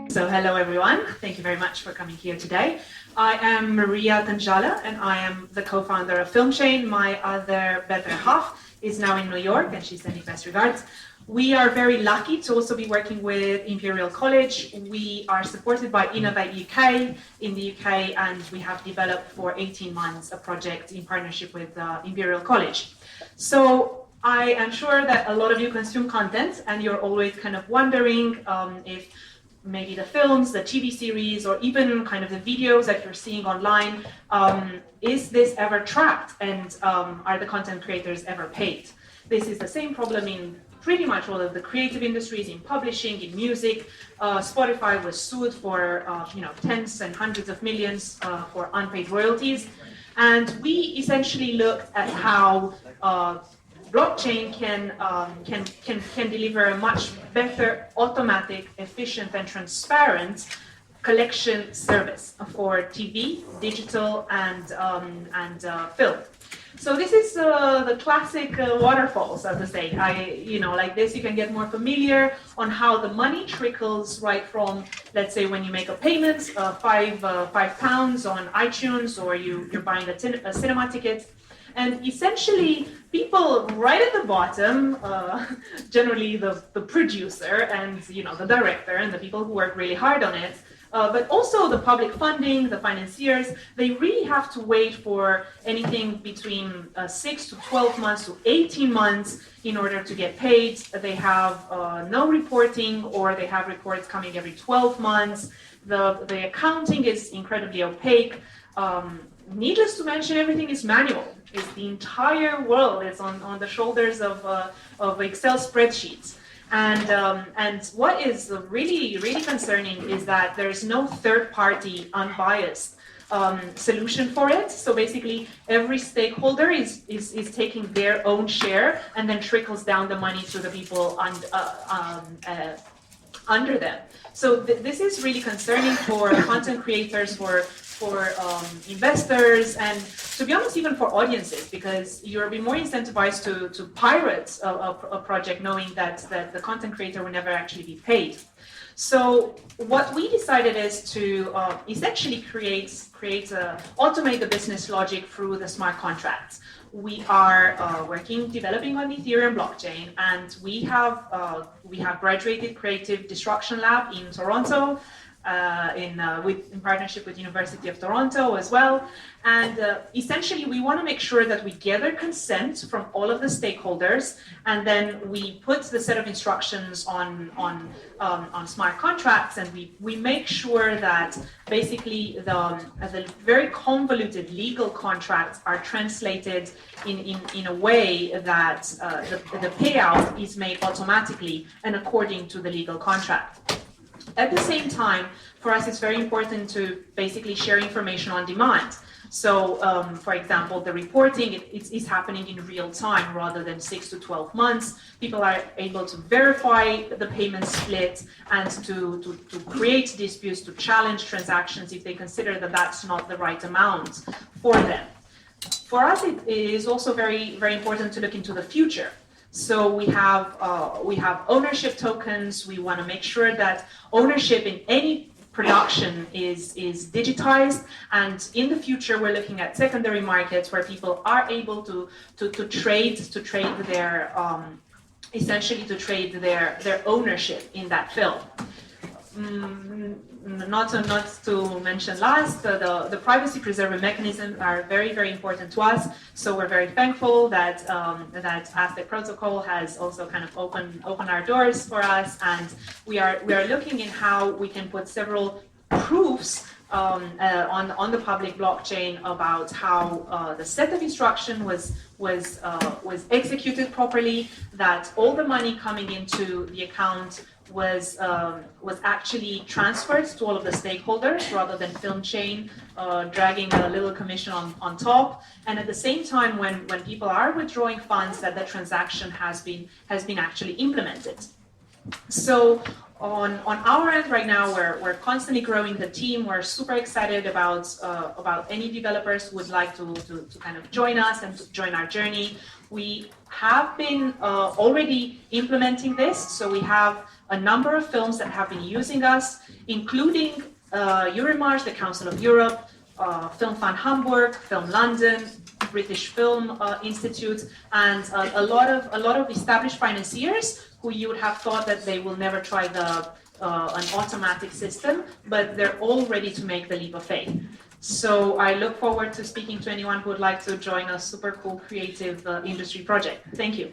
So hello everyone, thank you very much for coming here today. I am Maria Tanjala and I am the co-founder of Filmchain. My other better half is now in New York and she's sending best regards. We are very lucky to also be working with Imperial College. We are supported by Innovate UK in the UK, and we have developed for 18 months a project in partnership with Imperial College. So I am sure that a lot of you consume content and you're always kind of wondering if maybe the films, the TV series, or even kind of the videos that you're seeing online, is this ever tracked, and are the content creators ever paid? This is the same problem in pretty much all of the creative industries, in publishing, in music. Spotify was sued for tens and hundreds of millions for unpaid royalties. And we essentially looked at how blockchain can deliver a much better, automatic, efficient, and transparent collection service for TV, digital, and film. So this is the classic waterfall, so to say. Like this, you can get more familiar on how the money trickles right from, let's say, when you make a payment, £5 on iTunes, or you're buying a cinema ticket. And essentially, people right at the bottom, generally the producer and the director and the people who work really hard on it, but also the public funding, the financiers, they really have to wait for anything between 6 to 12 months to 18 months in order to get paid. They have no reporting, or they have reports coming every 12 months. The accounting is incredibly opaque. Needless to mention, everything is manual. It's the entire world is on the shoulders of Excel spreadsheets. And what is really, really concerning is that there is no third-party, unbiased solution for it. So basically, every stakeholder is taking their own share and then trickles down the money to the people under them. So this is really concerning for content creators, for investors, and to be honest, even for audiences, because you'll be more incentivized to pirate a project knowing that the content creator will never actually be paid. So what we decided is to essentially automate the business logic through the smart contracts. We are developing on the Ethereum blockchain, and we have graduated Creative Destruction Lab in Toronto, in partnership with University of Toronto as well. And essentially, we want to make sure that we gather consent from all of the stakeholders, and then we put the set of instructions on smart contracts, and we make sure that basically the very convoluted legal contracts are translated in a way that the payout is made automatically and according to the legal contract. At the same time, for us, it's very important to basically share information on demand. So, for example, the reporting is happening in real time rather than 6 to 12 months. People are able to verify the payment split and to create disputes, to challenge transactions if they consider that that's not the right amount for them. For us, it is also very, very important to look into the future. So we have ownership tokens. We want to make sure that ownership in any production is digitized, and in the future we're looking at secondary markets where people are able to trade their essentially to trade their ownership in that film. Not to mention last, the privacy preserving mechanisms are very, very important to us. So we're very thankful that Aztec Protocol has also kind of opened our doors for us, and we are looking in how we can put several proofs on the public blockchain about how the set of instruction was executed properly, that all the money coming into the account was actually transferred to all of the stakeholders rather than Filmchain dragging a little commission on top. And at the same time, when people are withdrawing funds, that the transaction has been actually implemented. So On our end right now, we're constantly growing the team. We're super excited about any developers who would like to kind of join us and to join our journey. We have been already implementing this, so we have a number of films that have been using us, including Eurimars, the Council of Europe, Film Fan Hamburg, Film London, British Film Institute, and a lot of established financiers who you would have thought that they will never try an automatic system, but they're all ready to make the leap of faith. So I look forward to speaking to anyone who would like to join a super cool creative industry project. Thank you.